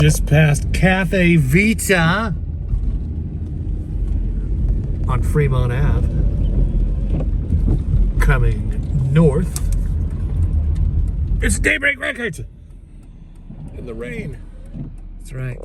Just past Cafe Vita on Fremont Ave, coming north. It's Daybreak Records in the rain. That's right.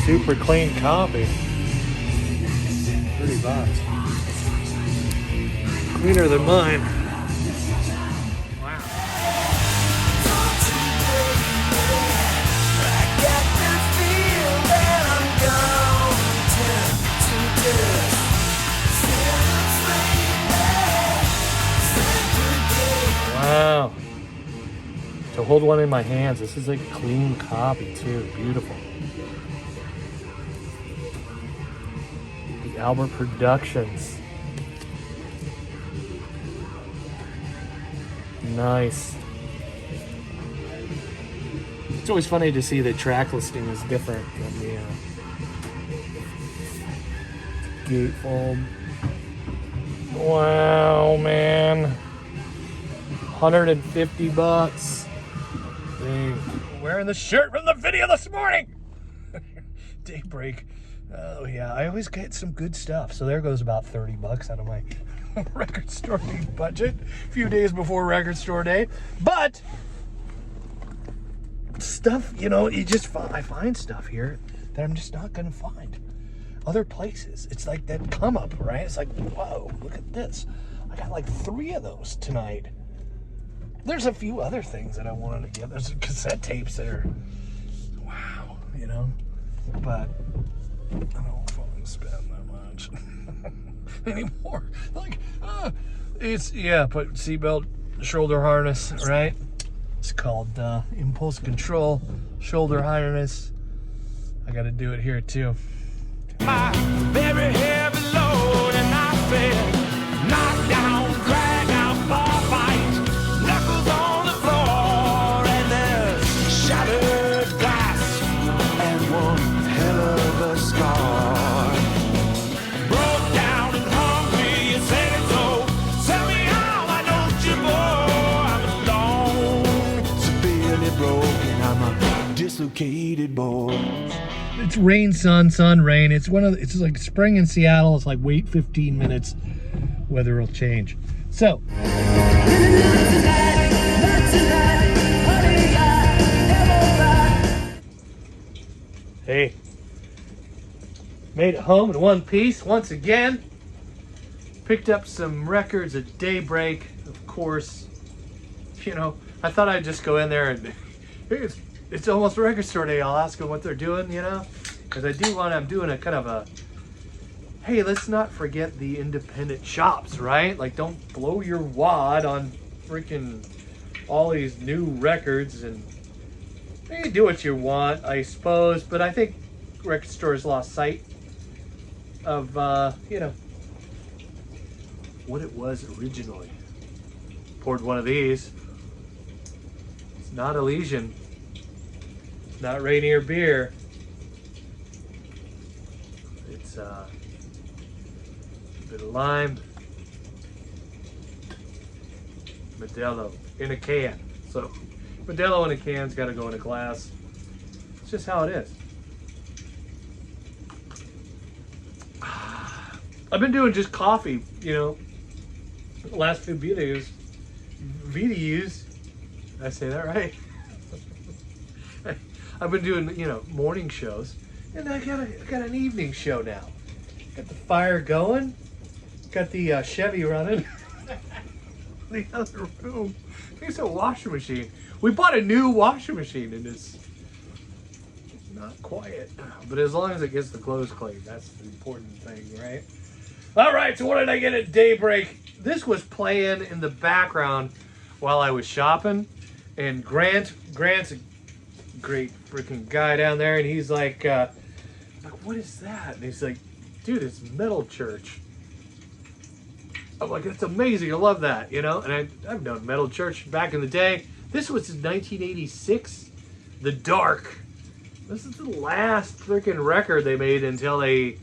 Super clean copy. $30. Cleaner than mine. Wow. Wow. To hold one in my hands, this is a clean copy too. Beautiful. Albert Productions. Nice. It's always funny to see the track listing is different than the gatefold. Wow, man. $150. Dang. Wearing the shirt from the video this morning. Daybreak. Oh yeah, I always get some good stuff. So there goes about $30 out of my record store day budget. A few days before record store day. But stuff, you know, I find stuff here that I'm just not gonna find other places. It's like that come up, right? It's like, whoa, look at this. I got like 3 of those tonight. There's a few other things that I wanted to get. There's cassette tapes that are, wow, you know, but I don't want to spend that much anymore. Like, it's, yeah, put seatbelt, shoulder harness, right? It's called impulse control, shoulder harness. I got to do it here too. My very heavy load and I fell, knocked down, drag out, bar fight, knuckles on the floor and there's shattered glass and one hell of a scar. Broke down and hungry, you said it so. Tell me how, why don't you, boy? I'm alone, severely broken. I'm a dislocated boy. It's rain, sun, rain. It's like spring in Seattle. It's like wait 15 minutes, weather will change. So. Hey. Made it home in one piece once again. Picked up some records at Daybreak, of course. You know, I thought I'd just go in there and it's almost record store day. I'll ask them what they're doing, you know, because I'm doing a kind of a, hey, let's not forget the independent shops, right? Like, don't blow your wad on freaking all these new records, and you can do what you want, I suppose, but I think record stores lost sight of, you know, what it was originally. Poured one of these. It's not Elysian. It's not Rainier beer. It's a bit of lime. Modelo in a can. So Modelo in a can's got to go in a glass. It's just how it is. I've been doing just coffee, you know, the last few videos. Did I say that right? I've been doing, you know, morning shows, and I got an evening show now. Got the fire going, got the Chevy running. The other room, it's a washing machine. We bought a new washing machine, and it's not quiet, but as long as it gets the clothes clean, that's the important thing, right? All right, so what did I get at Daybreak? This was playing in the background while I was shopping, and Grant's a great freaking guy down there, and he's like, what is that? And he's like, dude, it's Metal Church. I'm like, that's amazing, I love that, you know? And I've known Metal Church back in the day. This was in 1986, The Dark. This is the last freaking record they made until they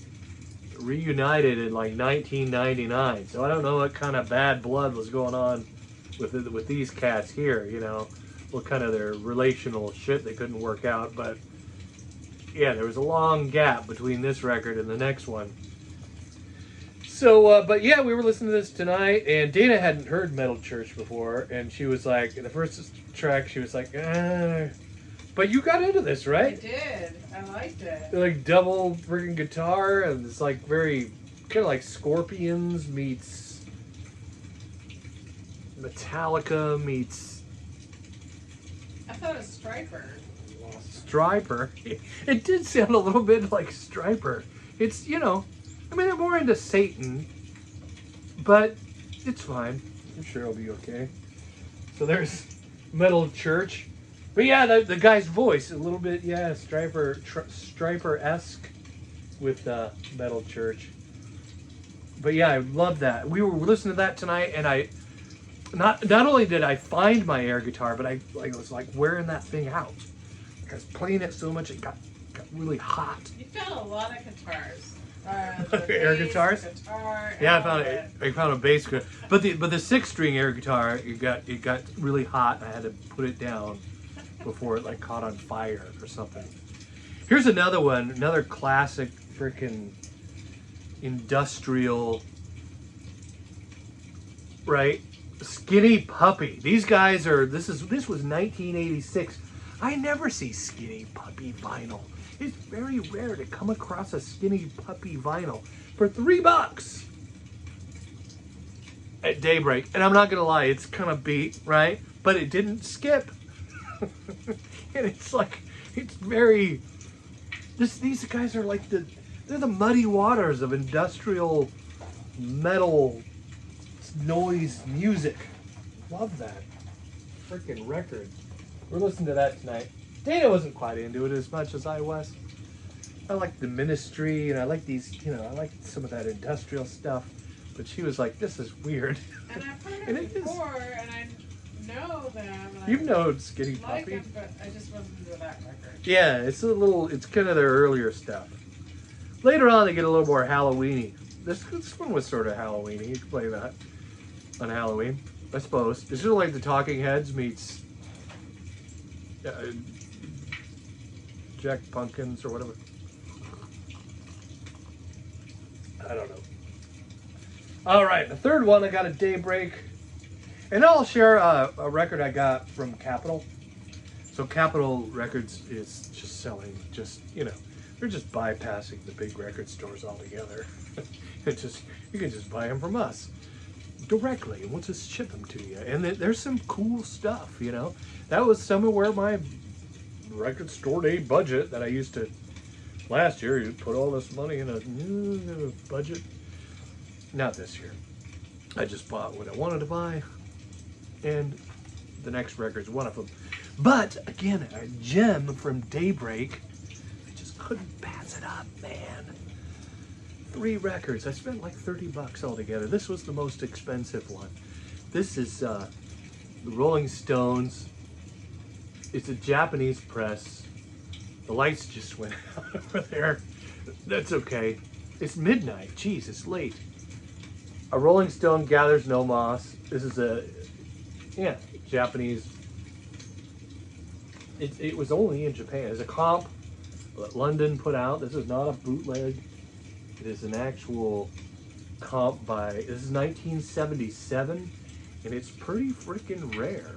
reunited in like 1999. So I don't know what kind of bad blood was going on with these cats here, you know, what kind of their relational shit they couldn't work out. But yeah, there was a long gap between this record and the next one. So, but yeah, we were listening to this tonight, and Dana hadn't heard Metal Church before, and she was like, the first track, she was like, but you got into this, right? I did. I liked it. They're like double freaking guitar, and it's like very kind of like Scorpions meets Metallica meets. I thought it was Striper. Striper. It did sound a little bit like Striper. It's, you know, I mean, they're more into Satan, but it's fine. I'm sure it'll be okay. So there's Metal Church. But yeah, the guy's voice, a little bit, yeah, Striper-esque with Metal Church. But yeah, I love that. We were listening to that tonight, and I, not only did I find my air guitar, but I was like wearing that thing out. I was playing it so much, it got really hot. You found a lot of guitars. Air guitars? Guitar, yeah, I found a bass guitar. But the 6-string air guitar, it got really hot, and I had to put it down before it like caught on fire or something. Here's another one, another classic freaking industrial, right? Skinny Puppy. These guys are, this was 1986. I never see Skinny Puppy vinyl. It's very rare to come across a Skinny Puppy vinyl for $3 at Daybreak. And I'm not gonna lie, it's kind of beat, right? But it didn't skip. And it's like, it's very, these guys are like they're the muddy waters of industrial metal noise music. Love that freaking record. We're listening to that tonight. Dana wasn't quite into it as much as I was. I like the Ministry, and I like these, you know, I like some of that industrial stuff. But she was like, this is weird. And I've heard it before, and I know them. And You've known Skinny like Puppy. them, but I just wasn't into that record. Yeah, it's kind of their earlier stuff. Later on, they get a little more Halloween-y. This one was sort of Halloween-y. You could play that on Halloween, I suppose. It's sort of like the Talking Heads meets Jack Pumpkins or whatever. I don't know. All right, the third one, I got a Daybreak. And I'll share a record I got from Capitol. So Capitol Records is just selling, they're just bypassing the big record stores altogether. You can just buy them from us directly, and we'll just ship them to you. And there's some cool stuff, That was some of where my record store day budget that I used to last year. You put all this money in a budget. Not this year. I just bought what I wanted to buy, and the next record's one of them. But again, a gem from Daybreak. I just couldn't pass it up, man. 3 records. I spent like $30 altogether. This was the most expensive one. This is the Rolling Stones. It's a Japanese press. The lights just went out over there. That's okay. It's midnight. Jeez, it's late. A Rolling Stone Gathers No Moss. This is a, Japanese. It was only in Japan. It's a comp that London put out. This is not a bootleg. It is an actual comp this is 1977, and it's pretty freaking rare.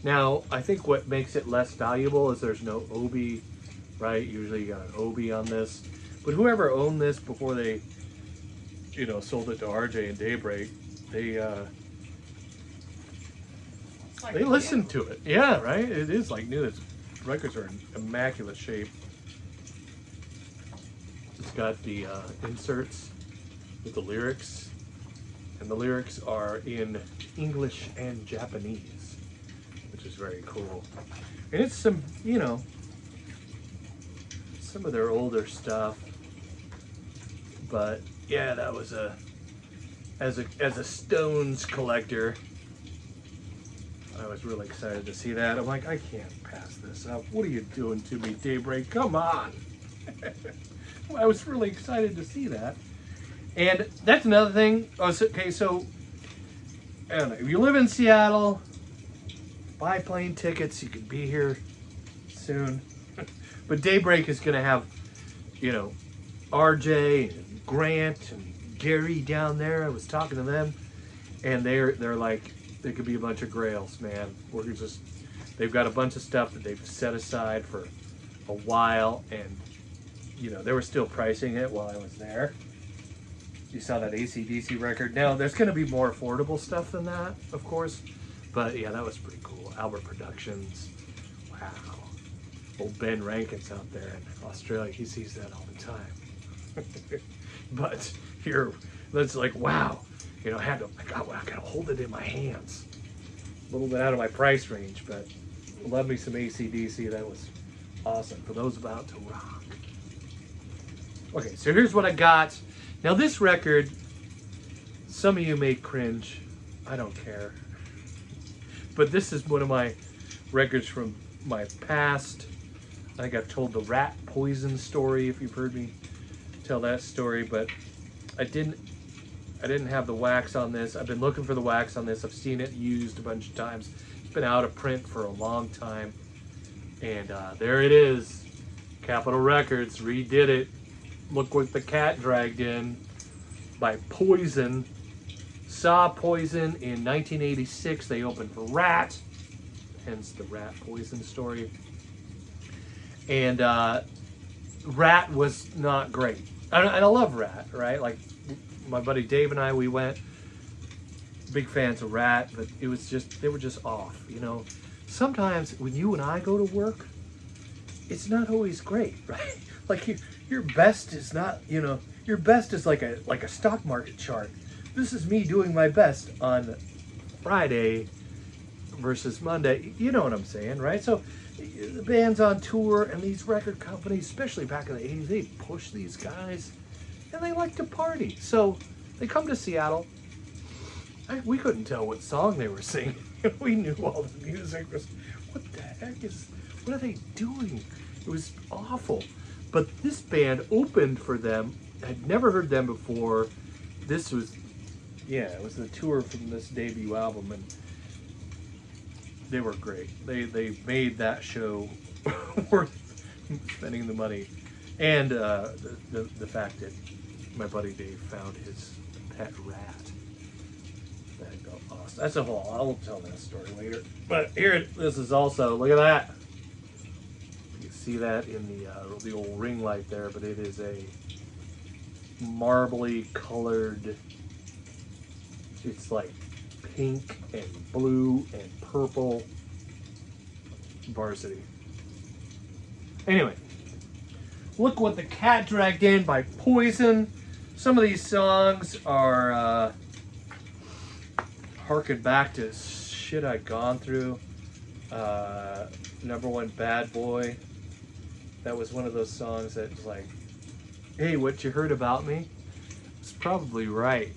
Now, I think what makes it less valuable is there's no Obi, right? Usually you got an Obi on this. But whoever owned this before they, sold it to RJ and Daybreak, they listened to it. Yeah, right? It is like new. Its records are in immaculate shape. It's got the inserts with the lyrics, and the lyrics are in English and Japanese, which is very cool. And it's some, some of their older stuff. But yeah, that was as a Stones collector, I was really excited to see that. I'm like, I can't pass this up. What are you doing to me, Daybreak? Come on. I was really excited to see that. And that's another thing. Okay, so I don't know. If you live in Seattle, buy plane tickets. You could be here soon. But Daybreak is going to have, RJ and Grant and Gary down there. I was talking to them, and they're like, there could be a bunch of grails, man. They've got a bunch of stuff that they've set aside for a while, and they were still pricing it while I was there. You saw that AC/DC record. Now, there's going to be more affordable stuff than that, of course. But yeah, that was pretty cool. Albert Productions. Wow. Old Ben Rankin's out there in Australia. He sees that all the time. But here, that's like, wow. I gotta hold it in my hands. A little bit out of my price range, but love me some AC/DC. That was awesome. For those about to rock. Okay, so here's what I got. Now this record, some of you may cringe. I don't care. But this is one of my records from my past. I think I've told the rat poison story, if you've heard me tell that story, but I didn't have the wax on this. I've been looking for the wax on this. I've seen it used a bunch of times. It's been out of print for a long time. And there it is. Capitol Records redid it. Look what the cat dragged in by Poison. Saw Poison in 1986. They opened for Rat, hence the rat poison story. And Rat was not great. And I love Rat, right? Like my buddy Dave and I, we went, big fans of Rat, but it was just, they were just off, Sometimes when you and I go to work, it's not always great, right? Like your best is not, your best is like a stock market chart. This is me doing my best on Friday versus Monday. You know what I'm saying, right? So the band's on tour, and these record companies, especially back in the 80s, they push these guys, and they like to party. So they come to Seattle. We couldn't tell what song they were singing. We knew all the music was, what are they doing? It was awful. But this band opened for them. I'd never heard them before. This was, it was the tour from this debut album, and they were great. They made that show worth spending the money. And the fact that my buddy Dave found his pet rat. That got lost. That's a whole. I'll tell that story later. But here, this is also. Look at that. You can see that in the old ring light there, but it is a marbly colored. It's like pink and blue and purple Varsity. Anyway, look what the cat dragged in by Poison. Some of these songs are harken back to shit I'd gone through. Number One, Bad Boy. That was one of those songs that was like, hey, what you heard about me? It's probably right.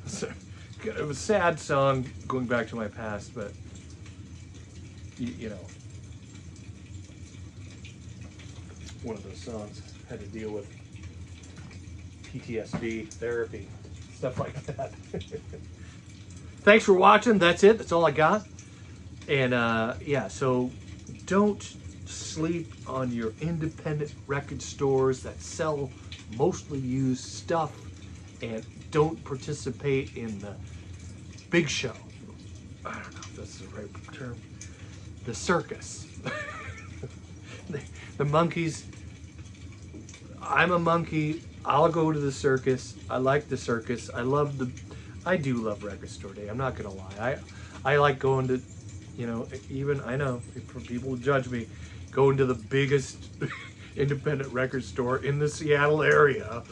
So, it was a sad song going back to my past, but you know, one of those songs had to deal with PTSD therapy, stuff like that. Thanks for watching. That's it. That's all I got. And yeah, so don't sleep on your independent record stores that sell mostly used stuff, and don't participate in the big show. I don't know if that's the right term. The circus. The monkeys. I'm a monkey. I'll go to the circus. I like the circus. I do love record store day. I'm not gonna lie. I like going to, you know, even, I know people will judge me, going to the biggest independent record store in the Seattle area.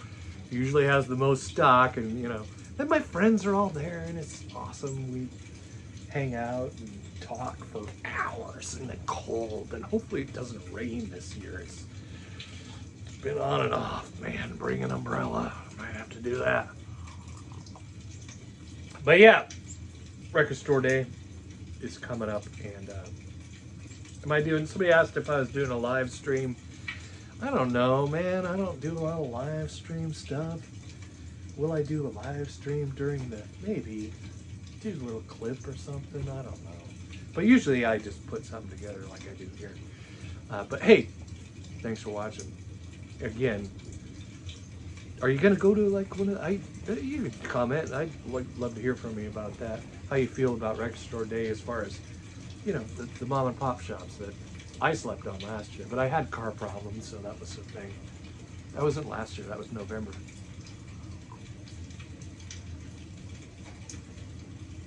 Usually has the most stock, and you know, then my friends are all there and it's awesome. We hang out and talk for hours in the cold, and hopefully it doesn't rain this year. It's been on and off, man. Bring an umbrella. Might have to do that. But yeah, record store day is coming up, and somebody asked if I was doing a live stream. I don't know, man. I don't do a lot of live stream stuff. Will I do a live stream during maybe do a little clip or something? I don't know. But usually I just put something together like I do here. But hey, thanks for watching. Again, are you gonna go to like you can comment. I'd love to hear from you about that. How you feel about record store day, as far as, you know, the mom and pop shops that I slept on last year. But I had car problems, so that was the thing. That wasn't last year. That was November.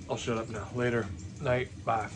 I'll shut up now. Later. Night. Bye.